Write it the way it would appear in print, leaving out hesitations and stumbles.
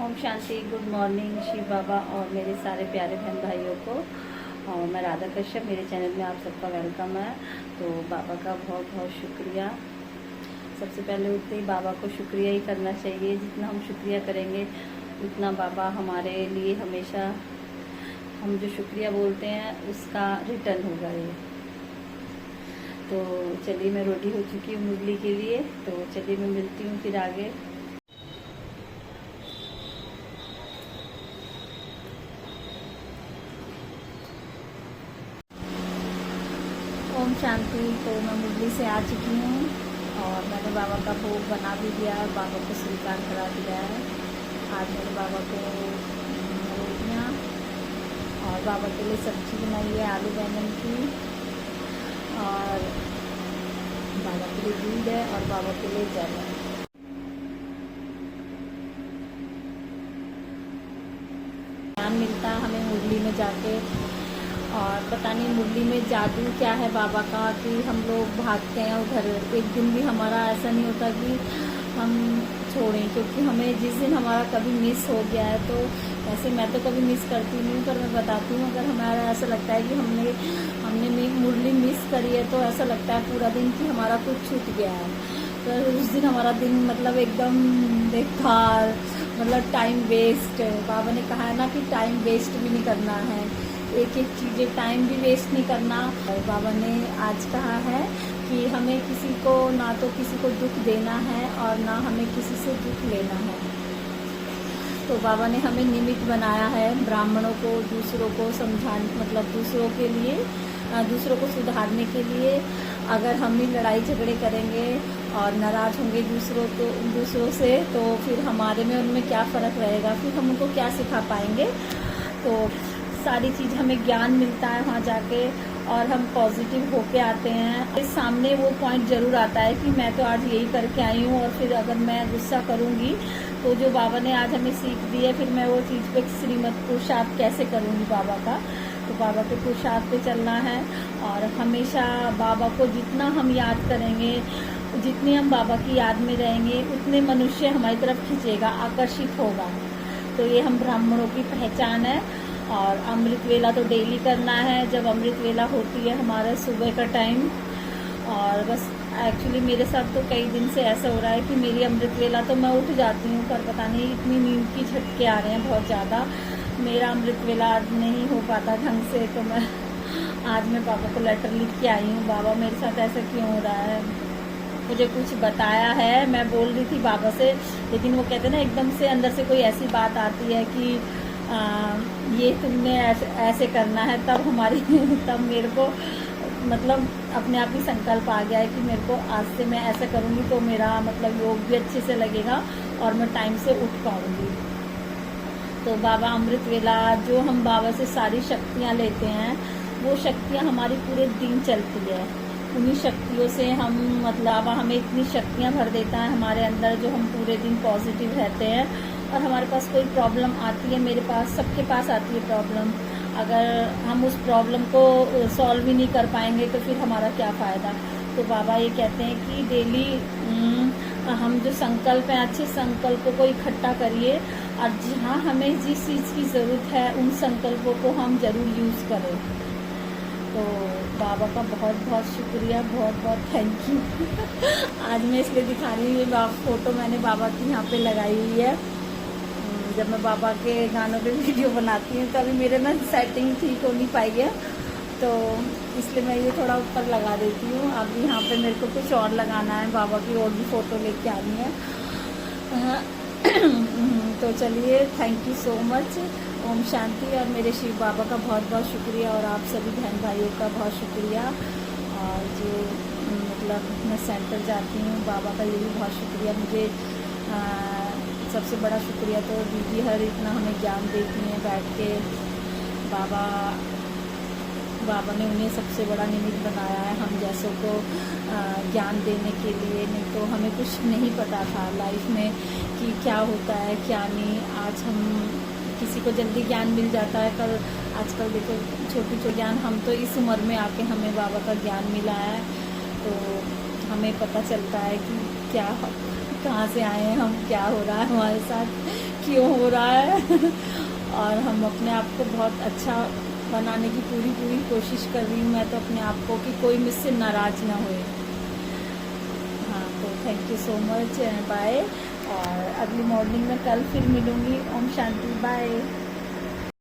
Om Shanti. Good morning Shiv बाबा और मेरे सारे प्यारे बहन भाइयों को। और मैं राधा कश्यप, मेरे चैनल में आप सबका वेलकम है। तो बाबा का बहुत बहुत शुक्रिया। सबसे पहले उठते ही बाबा को शुक्रिया ही करना चाहिए। जितना हम शुक्रिया करेंगे उतना बाबा हमारे लिए हमेशा, हम जो शुक्रिया बोलते हैं उसका रिटर्न होगा ये। तो चलिए, मैं रेडी हो चुकी हूँ मुरली के लिए। तो चलिए मैं मिलती हूँ फिर आगे। ओम शांति। तो मैं मुरली से आ चुकी हूँ और मैंने बाबा का भोग बना भी दिया और बाबा को स्वीकार करा दिया है। आज मैंने बाबा को रोटियाँ और बाबा के लिए सब्जी बनाई है आलू बैंगन की, और बाबा के लिए दूध है और बाबा के लिए जल है। ज्ञान मिलता है हमें मुरली में जाके, और पता नहीं मुरली में जादू क्या है बाबा का कि हम लोग भागते हैं उधर। एक दिन भी हमारा ऐसा नहीं होता कि हम छोड़ें, क्योंकि हमें जिस दिन हमारा कभी मिस हो गया है, तो ऐसे मैं तो कभी मिस करती नहीं हूँ, पर मैं बताती हूँ अगर हमारा ऐसा लगता है कि हमने मुरली मिस करी है, तो ऐसा लगता है पूरा दिन कि हमारा कुछ छूट गया है। तो उस दिन हमारा दिन मतलब एकदम बेकार, मतलब टाइम वेस्ट। बाबा ने कहा है ना कि टाइम वेस्ट भी नहीं करना है, एक एक चीज़ें टाइम भी वेस्ट नहीं करना। और बाबा ने आज कहा है कि हमें किसी को ना तो किसी को दुख देना है और ना हमें किसी से दुख लेना है। तो बाबा ने हमें निमित्त बनाया है ब्राह्मणों को, दूसरों को समझाने, मतलब दूसरों के लिए, दूसरों को सुधारने के लिए। अगर हम ही लड़ाई झगड़े करेंगे और नाराज़ होंगे दूसरों से, तो फिर हमारे में उनमें क्या फ़र्क रहेगा, फिर हम उनको क्या सिखा पाएंगे। तो सारी चीज़ हमें ज्ञान मिलता है वहाँ जाके, और हम पॉजिटिव होके आते हैं। इस सामने वो पॉइंट ज़रूर आता है कि मैं तो आज यही करके आई हूँ, और फिर अगर मैं गुस्सा करूँगी तो जो बाबा ने आज हमें सीख दी है, फिर मैं वो चीज़ पे श्रीमत पुरुषार्थ कैसे करूँगी बाबा का। तो बाबा के पुरुषार्थ पे चलना है, और हमेशा बाबा को जितना हम याद करेंगे, जितनी हम बाबा की याद में रहेंगे, उतने मनुष्य हमारी तरफ खींचेगा, आकर्षित होगा। तो ये हम ब्राह्मणों की पहचान है। और अमृत वेला तो डेली करना है, जब अमृत वेला होती है हमारा सुबह का टाइम। और बस एक्चुअली मेरे साथ तो कई दिन से ऐसा हो रहा है कि मेरी अमृत वेला तो मैं उठ जाती हूँ, पर पता नहीं इतनी नींद की झटके आ रहे हैं बहुत ज़्यादा, मेरा अमृत वेला आज नहीं हो पाता ढंग से। तो आज मैं पापा को लेटर लिख के आई हूँ, बाबा मेरे साथ ऐसा क्यों हो रहा है, मुझे कुछ बताया है। मैं बोल रही थी बाबा से, लेकिन वो कहते हैं ना एकदम से अंदर से कोई ऐसी बात आती है कि ये तुमने ऐसे करना है, तब तब मेरे को मतलब अपने आप ही संकल्प आ गया है कि मेरे को आज से मैं ऐसा करूँगी तो मेरा मतलब योग भी अच्छे से लगेगा और मैं टाइम से उठ पाऊँगी। तो बाबा अमृत वेला, जो हम बाबा से सारी शक्तियाँ लेते हैं, वो शक्तियाँ हमारी पूरे दिन चलती है। उन्हीं शक्तियों से हम, मतलब हमें इतनी शक्तियाँ भर देता है हमारे अंदर, जो हम पूरे दिन पॉजिटिव रहते हैं। और हमारे पास कोई प्रॉब्लम आती है, मेरे पास, सबके पास आती है प्रॉब्लम, अगर हम उस प्रॉब्लम को सॉल्व ही नहीं कर पाएंगे तो फिर हमारा क्या फ़ायदा। तो बाबा ये कहते हैं कि डेली हम जो संकल्प हैं, अच्छे संकल्पों को इकट्ठा करिए, और जहाँ हमें जिस चीज़ की ज़रूरत है उन संकल्पों को हम ज़रूर यूज़ करें। तो बाबा का बहुत बहुत शुक्रिया, बहुत बहुत थैंक यू। आज मैं इसलिए दिखा रही हूँ, ये फ़ोटो मैंने बाबा की यहाँ पे लगाई हुई है। जब मैं बाबा के गानों पे वीडियो बनाती हूँ तो अभी मेरे में सेटिंग ठीक हो नहीं पाई है, तो इसलिए मैं ये थोड़ा ऊपर लगा देती हूँ। अब यहाँ पे मेरे को कुछ और लगाना है, बाबा की और भी फ़ोटो लेके आनी है। तो चलिए, thank you so much. Om Shanti. और मेरे शिव बाबा का बहुत बहुत शुक्रिया, और आप सभी बहन भाइयों का बहुत शुक्रिया। और जो मतलब मैं सेंटर जाती हूँ, बाबा का ये भी बहुत शुक्रिया। मुझे सबसे बड़ा शुक्रिया तो दीदी हर इतना हमें ज्ञान देती हैं बैठ के। बाबा ने उन्हें सबसे बड़ा निमित्त बनाया है हम जैसों को ज्ञान देने के लिए। नहीं तो हमें कुछ नहीं पता था लाइफ में कि क्या होता है क्या नहीं। आज हम किसी को जल्दी ज्ञान मिल जाता है, कल आजकल देखो छोटी ज्ञान, हम तो इस उम्र में आके हमें बाबा का ज्ञान मिला है, तो हमें पता चलता है कि क्या, कहाँ से आए हैं हम, क्या हो रहा है हमारे साथ, क्यों हो रहा है और हम अपने आप को बहुत अच्छा बनाने की पूरी कोशिश कर रही हूँ मैं तो अपने आप को, कि कोई मुझसे नाराज़ ना होए। हाँ, तो thank you so much, bye. और अगली मॉर्निंग में कल फिर मिलूँगी। ओम शांति, बाय।